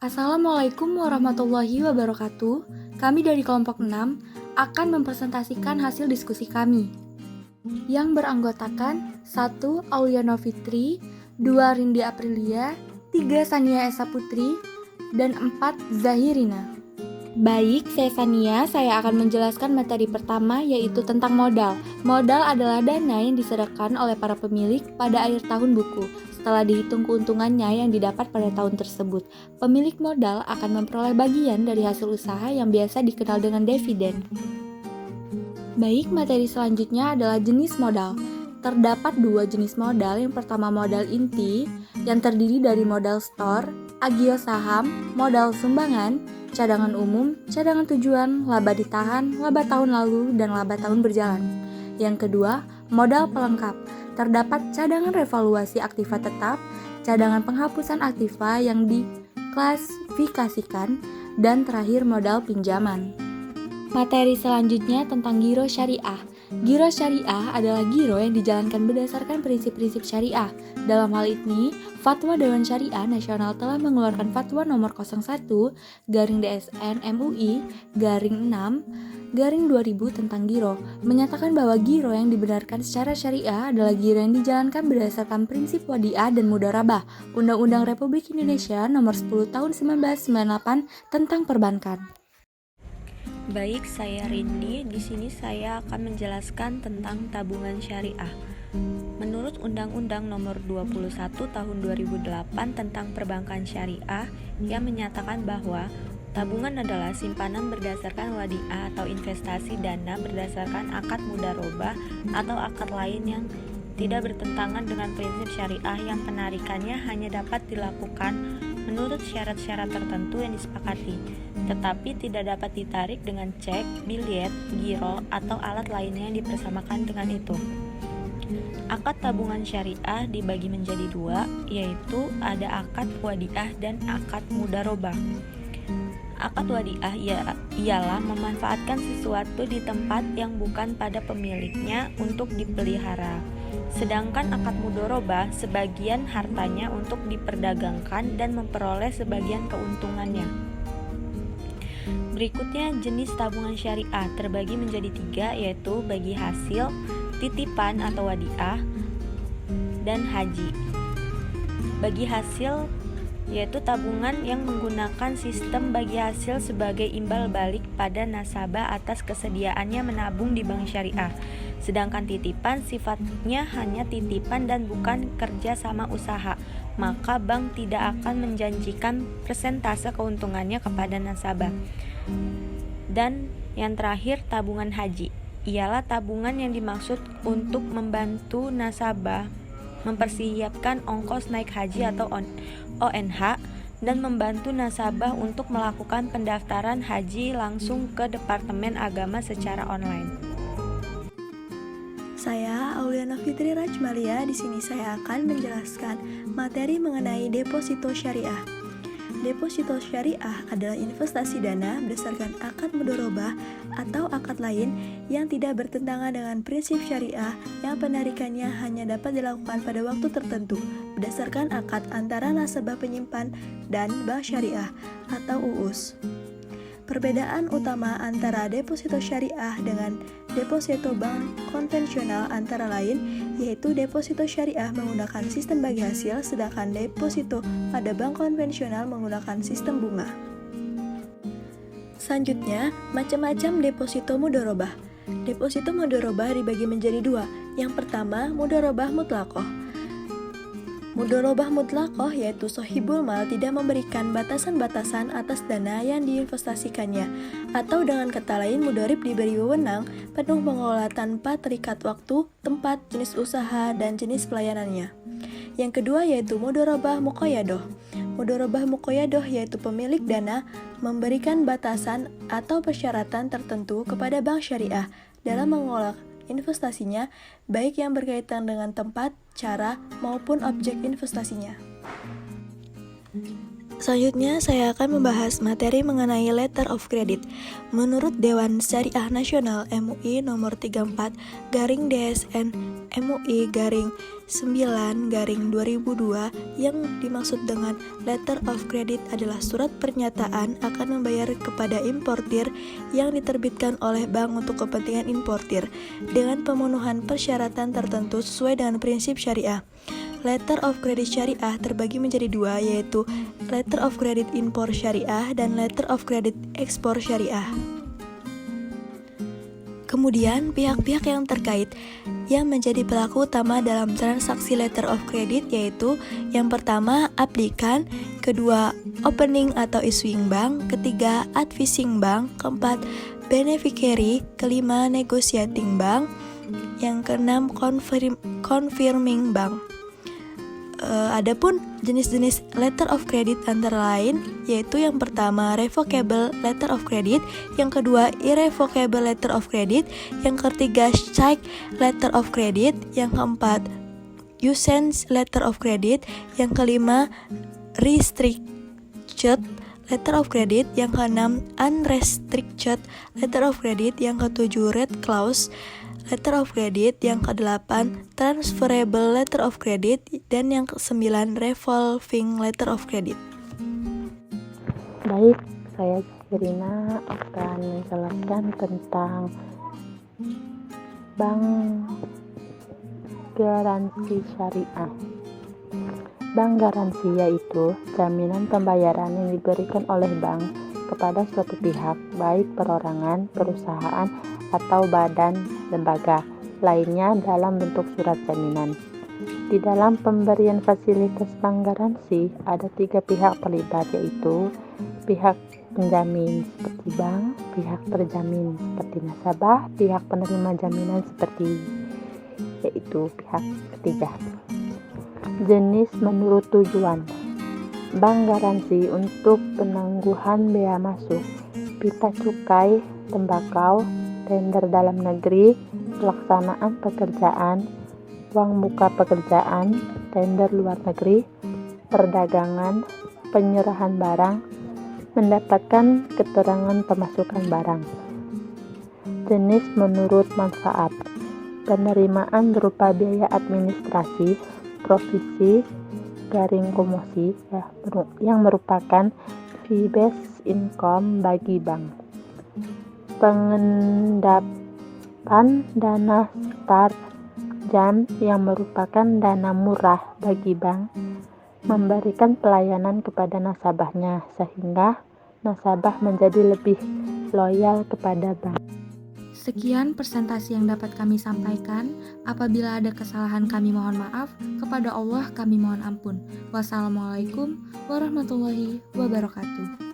Assalamualaikum warahmatullahi wabarakatuh. Kami dari kelompok 6 akan mempresentasikan hasil diskusi kami yang beranggotakan 1. Auliana Fitri, 2. Rindi Aprilia, 3. Sania Esa Putri, dan 4. Zahirina. Baik, saya Sania. Saya akan menjelaskan materi pertama, yaitu tentang modal. Modal adalah dana yang diserahkan oleh para pemilik pada akhir tahun buku. Setelah dihitung keuntungannya yang didapat pada tahun tersebut, pemilik modal akan memperoleh bagian dari hasil usaha yang biasa dikenal dengan dividen. Baik, materi selanjutnya adalah jenis modal. Terdapat dua jenis modal. Yang pertama modal inti, yang terdiri dari modal store, agio saham, modal sumbangan, cadangan umum, cadangan tujuan, laba ditahan, laba tahun lalu, dan laba tahun berjalan. Yang kedua, modal pelengkap. Terdapat cadangan revaluasi aktiva tetap, cadangan penghapusan aktiva yang diklasifikasikan, dan terakhir modal pinjaman. Materi selanjutnya tentang giro syariah. Giro syariah adalah giro yang dijalankan berdasarkan prinsip-prinsip syariah. Dalam hal ini, Fatwa Dewan Syariah Nasional telah mengeluarkan Fatwa nomor 01/DSN MUI /6/2000 tentang giro, menyatakan bahwa giro yang dibenarkan secara syariah adalah giro yang dijalankan berdasarkan prinsip wadiah dan mudharabah. Undang-Undang Republik Indonesia nomor 10 tahun 1998 tentang perbankan. Baik, saya Rindi. Di sini saya akan menjelaskan tentang tabungan syariah. Menurut Undang-Undang Nomor 21 Tahun 2008 tentang Perbankan Syariah, yang menyatakan bahwa tabungan adalah simpanan berdasarkan wadiah atau investasi dana berdasarkan akad mudharabah atau akad lain yang tidak bertentangan dengan prinsip syariah yang penarikannya hanya dapat dilakukan menurut syarat-syarat tertentu yang disepakati, tetapi tidak dapat ditarik dengan cek, biliet, giro, atau alat lainnya yang dipersamakan dengan itu. Akad tabungan syariah dibagi menjadi dua, yaitu ada akad wadiah dan akad mudharabah. Akad wadiah ialah memanfaatkan sesuatu di tempat yang bukan pada pemiliknya untuk dipelihara. Sedangkan akad mudharabah sebagian hartanya untuk diperdagangkan dan memperoleh sebagian keuntungannya. Berikutnya jenis tabungan syariah terbagi menjadi tiga, yaitu bagi hasil, titipan atau wadiah, dan haji. Bagi hasil yaitu tabungan yang menggunakan sistem bagi hasil sebagai imbal balik pada nasabah atas kesediaannya menabung di bank syariah. Sedangkan titipan sifatnya hanya titipan dan bukan kerja sama usaha, maka bank tidak akan menjanjikan persentase keuntungannya kepada nasabah. Dan yang terakhir, tabungan haji ialah tabungan yang dimaksud untuk membantu nasabah mempersiapkan ongkos naik haji atau ONH dan membantu nasabah untuk melakukan pendaftaran haji langsung ke Departemen Agama secara online. Saya Auliana Fitri Rajmalia. Di sini saya akan menjelaskan materi mengenai deposito syariah. Deposito syariah adalah investasi dana berdasarkan akad mudharabah atau akad lain yang tidak bertentangan dengan prinsip syariah yang penarikannya hanya dapat dilakukan pada waktu tertentu berdasarkan akad antara nasabah penyimpan dan bank syariah atau UUS. Perbedaan utama antara deposito syariah dengan deposito bank konvensional antara lain yaitu deposito syariah menggunakan sistem bagi hasil, sedangkan deposito pada bank konvensional menggunakan sistem bunga. Selanjutnya, macam-macam deposito mudharabah. Deposito mudharabah dibagi menjadi dua. Yang pertama, mudharabah mutlaqoh. Mudharabah mutlaqoh yaitu sohibul mal tidak memberikan batasan-batasan atas dana yang diinvestasikannya, atau dengan kata lain mudharib diberi wewenang penuh mengelola tanpa terikat waktu, tempat, jenis usaha, dan jenis pelayanannya. Yang kedua yaitu mudharabah muqayyadah. Mudharabah muqayyadah yaitu pemilik dana memberikan batasan atau persyaratan tertentu kepada bank syariah dalam mengelola investasinya, baik yang berkaitan dengan tempat, cara, maupun objek investasinya. Selanjutnya, saya akan membahas materi mengenai letter of credit. Menurut Dewan Syariah Nasional MUI nomor 34/DSN MUI 9/2002 yang dimaksud dengan letter of credit adalah surat pernyataan akan membayar kepada importir yang diterbitkan oleh bank untuk kepentingan importir dengan pemenuhan persyaratan tertentu sesuai dengan prinsip syariah. Letter of credit syariah terbagi menjadi dua, yaitu letter of credit impor syariah dan letter of credit ekspor syariah. Kemudian, pihak-pihak yang terkait yang menjadi pelaku utama dalam transaksi letter of credit yaitu yang pertama, aplikan, kedua, opening atau issuing bank, ketiga, advising bank, keempat, beneficiary, kelima, negotiating bank, yang keenam, confirming bank. Adapun jenis-jenis letter of credit antara lain yaitu yang pertama revocable letter of credit, yang kedua irrevocable letter of credit, yang ketiga check letter of credit, yang keempat usance letter of credit, yang kelima restricted letter of credit, yang keenam unrestricted letter of credit, yang ketujuh red clause letter of credit, yang kedelapan transferable letter of credit, dan yang kesembilan revolving letter of credit. Baik, saya Irina akan menjelaskan tentang bank garansi syariah. Bank garansi yaitu jaminan pembayaran yang diberikan oleh bank kepada suatu pihak, baik perorangan, perusahaan, atau badan lembaga lainnya dalam bentuk surat jaminan. Di dalam pemberian fasilitas bank garansi ada 3 pihak terlibat, yaitu pihak penjamin seperti bank, pihak terjamin seperti nasabah, pihak penerima jaminan seperti yaitu pihak ketiga. Jenis menurut tujuan. Bank garansi untuk penangguhan bea masuk, pita cukai, tembakau, tender dalam negeri, pelaksanaan pekerjaan, uang muka pekerjaan, tender luar negeri, perdagangan, penyerahan barang, mendapatkan keterangan pemasukan barang. Jenis menurut manfaat. Penerimaan berupa biaya administrasi, provisi, garing komosi yang merupakan fee-based income bagi bank. Pengendapan dana start jam yang merupakan dana murah bagi bank, memberikan pelayanan kepada nasabahnya sehingga nasabah menjadi lebih loyal kepada bank. Sekian presentasi yang dapat kami sampaikan. Apabila ada kesalahan kami mohon maaf, kepada Allah kami mohon ampun. Wassalamualaikum warahmatullahi wabarakatuh.